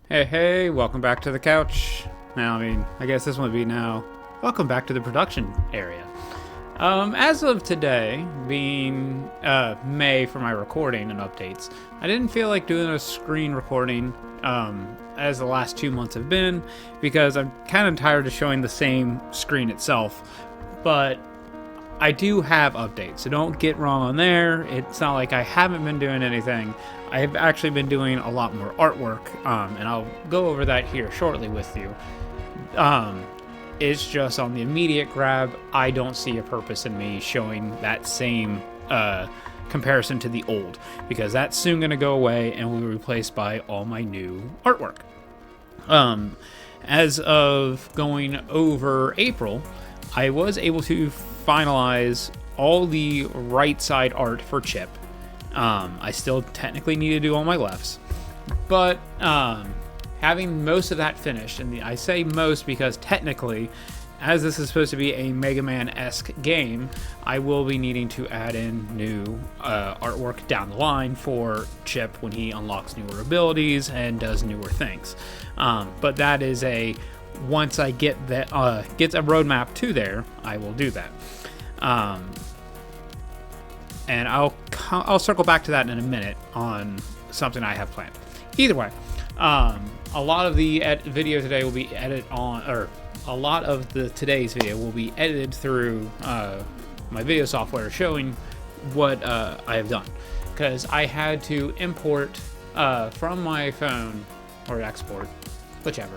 Hey, welcome back to the couch. Now, I guess this one would be now. Welcome back to the production area. As of today, being May for my recording and updates, I didn't feel like doing a screen recording as the last 2 months have been, because I'm kind of tired of showing the same screen itself. But I do have updates, so don't get wrong on there. It's not like I haven't been doing anything. I've actually been doing a lot more artwork, and I'll go over that here shortly with you. It's just on the immediate grab, I don't see a purpose in me showing that same comparison to the old, because that's soon going to go away and will be replaced by all my new artwork. As of going over April, I was able to finalize all the right side art for Chip. I still technically need to do all my lefts, but having most of that finished, and I say most because technically, as this is supposed to be a Mega Man-esque game, I will be needing to add in new artwork down the line for Chip when he unlocks newer abilities and does newer things. But that is once I get that gets a roadmap to there, I will do that. And I'll circle back to that in a minute on something I have planned. Either way, a lot of the video today will be a lot of today's video will be edited through my video software showing what I have done, because I had to import from my phone, or export, whichever,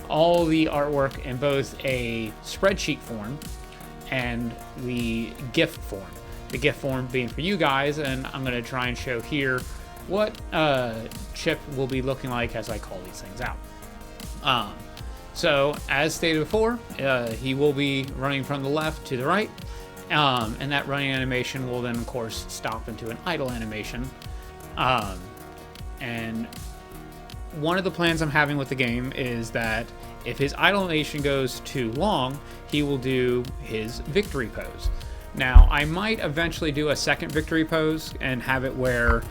all the artwork in both a spreadsheet form and the GIF form. The GIF form being for you guys, and I'm going to try and show here what Chip will be looking like as I call these things out. So, as stated before, he will be running from the left to the right, and that running animation will then, of course, stop into an idle animation. And one of the plans I'm having with the game is that if his idle animation goes too long, he will do his victory pose. Now, I might eventually do a second victory pose and have it where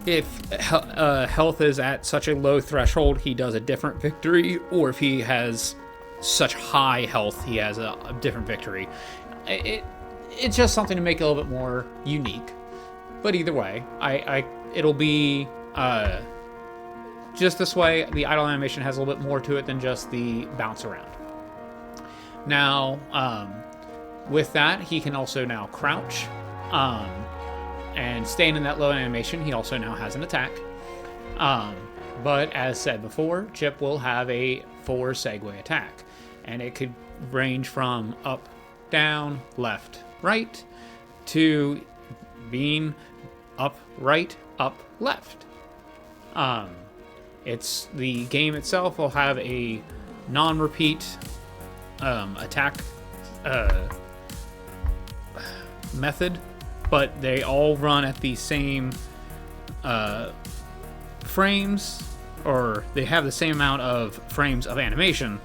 if health is at such a low threshold, he does a different victory, or if he has such high health, he has a different victory. It's just something to make it a little bit more unique. But either way, it'll be just this way. The idle animation has a little bit more to it than just the bounce around. Now, with that, he can also now crouch, and staying in that low animation, he also now has an attack. But as said before, Chip will have a 4 segue attack, and it could range from up, down, left, right, to being up, right, up, left. It's the game itself will have a non-repeat attack method, but they all run at the same frames, or they have the same amount of frames of animation,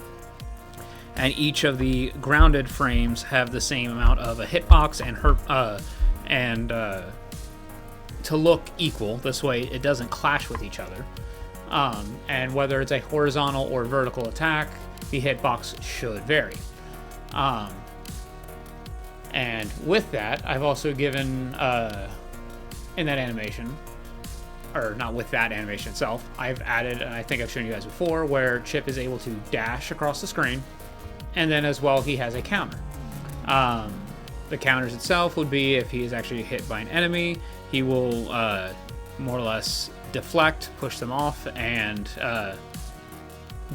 and each of the grounded frames have the same amount of a hitbox and to look equal. This way it doesn't clash with each other, and whether it's a horizontal or vertical attack, the hitbox should vary. And with that, I've also given, in that animation, or not with that animation itself, I've added, and I think I've shown you guys before, where Chip is able to dash across the screen, and then as well he has a counter. The counters itself would be if he is actually hit by an enemy, he will more or less deflect, push them off, and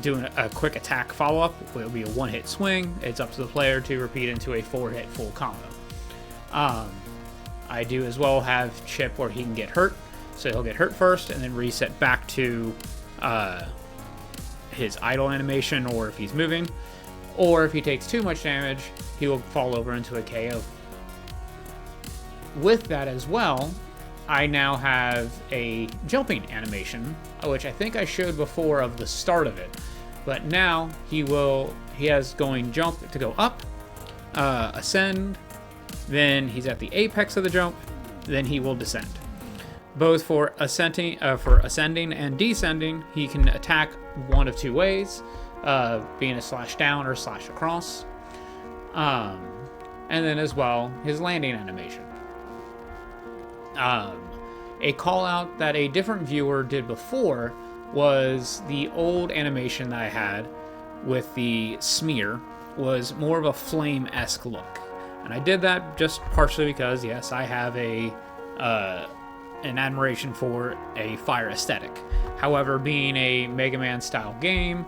doing a quick attack follow-up. It will be a one-hit swing. It's up to the player to repeat into a 4-hit full combo. I do as well have Chip where he can get hurt, so he'll get hurt first and then reset back to his idle animation, or if he's moving, or if he takes too much damage, he will fall over into a KO. With that as well, I now have a jumping animation, which I think I showed before of the start of it. But now he has going jump to go up, ascend, then he's at the apex of the jump, then he will descend. both for ascending and descending. He can attack one of two ways, being a slash down or slash across. And then as well, his landing animation. A call out that a different viewer did before was the old animation that I had with the smear was more of a flame-esque look. And I did that just partially because, yes, I have an admiration for a fire aesthetic. However, being a Mega Man style game,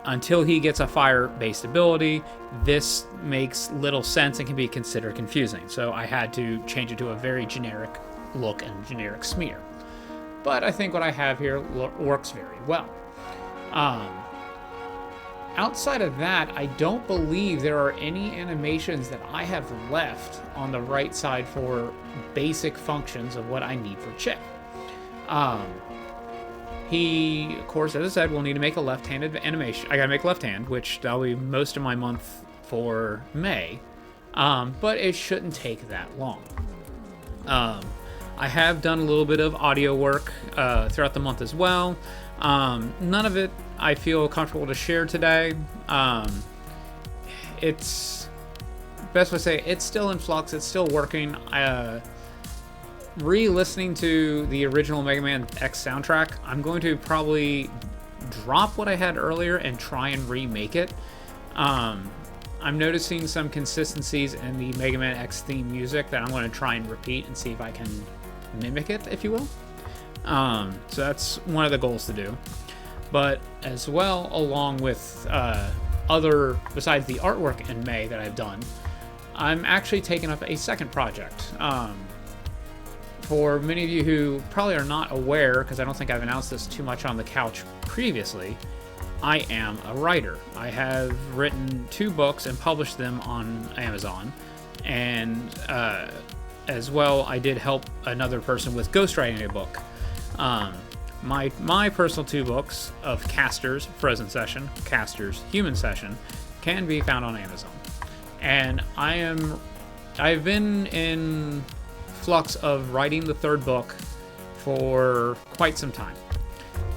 until he gets a fire-based ability, this makes little sense and can be considered confusing. So I had to change it to a very generic look and generic smear. But I think what I have here works very well. Outside of that, I don't believe there are any animations that I have left on the right side for basic functions of what I need for Chip. He, of course, as I said, will need to make a left-handed animation. I gotta make left hand, which that'll be most of my month for May. But it shouldn't take that long. I have done a little bit of audio work throughout the month as well. None of it I feel comfortable to share today. It's best way to say it's still in flux. It's still working. Re-listening to the original Mega Man X soundtrack, I'm going to probably drop what I had earlier and try and remake it. I'm noticing some consistencies in the Mega Man X theme music that I'm going to try and repeat and see if I can mimic it, if you will. So that's one of the goals to do. But as well, along with other, besides the artwork in May that I've done, I'm actually taking up a second project. For many of you who probably are not aware, because I don't think I've announced this too much on the couch previously, I am a writer. I have written 2 books and published them on Amazon, and as well, I did help another person with ghostwriting a book. My personal 2 books of Casters Frozen Session, Casters Human Session, can be found on Amazon. And I've been in flux of writing the 3rd book for quite some time.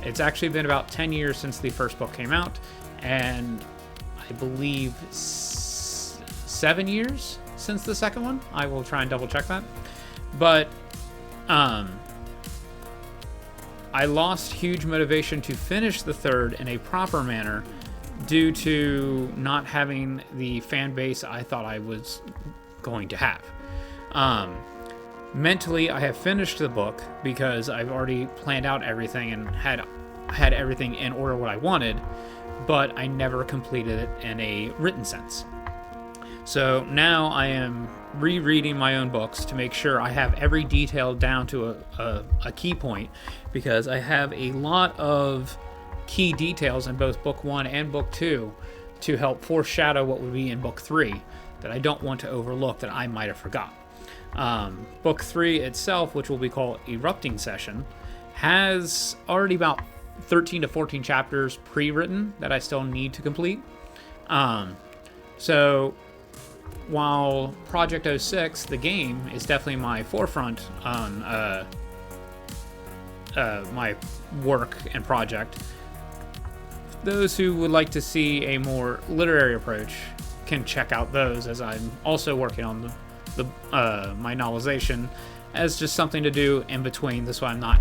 It's actually been about 10 years since the first book came out, and I believe 7 years since the second one. I will try and double check that. But I lost huge motivation to finish the 3rd in a proper manner due to not having the fan base I thought I was going to have. Mentally, I have finished the book because I've already planned out everything and had everything in order what I wanted, but I never completed it in a written sense. So now I am rereading my own books to make sure I have every detail down to a key point, because I have a lot of key details in both book 1 and book 2 to help foreshadow what would be in book 3 that I don't want to overlook that I might have forgot. Book 3 itself, which will be called Erupting Session, has already about 13 to 14 chapters pre-written that I still need to complete. So while Project 06, the game, is definitely my forefront on my work and project, those who would like to see a more literary approach can check out those, as I'm also working on my novelization as just something to do in between. This way I'm not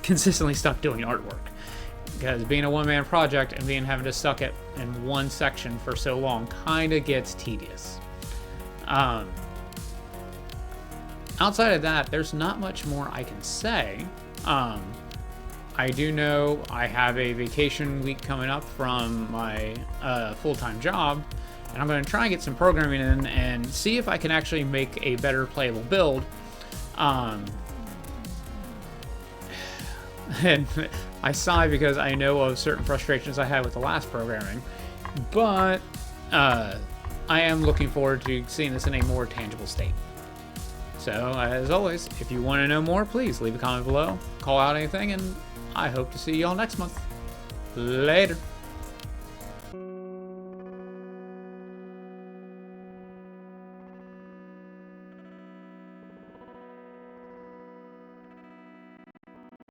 consistently stuck doing artwork, because being a one-man project and having to stuck it in one section for so long kind of gets tedious. Outside of that, there's not much more I can say. I do know I have a vacation week coming up from my full-time job, and I'm going to try and get some programming in and see if I can actually make a better playable build. And I sigh because I know of certain frustrations I had with the last programming, but I am looking forward to seeing this in a more tangible state. So, as always, if you want to know more, please leave a comment below, call out anything, and I hope to see you all next month. Later.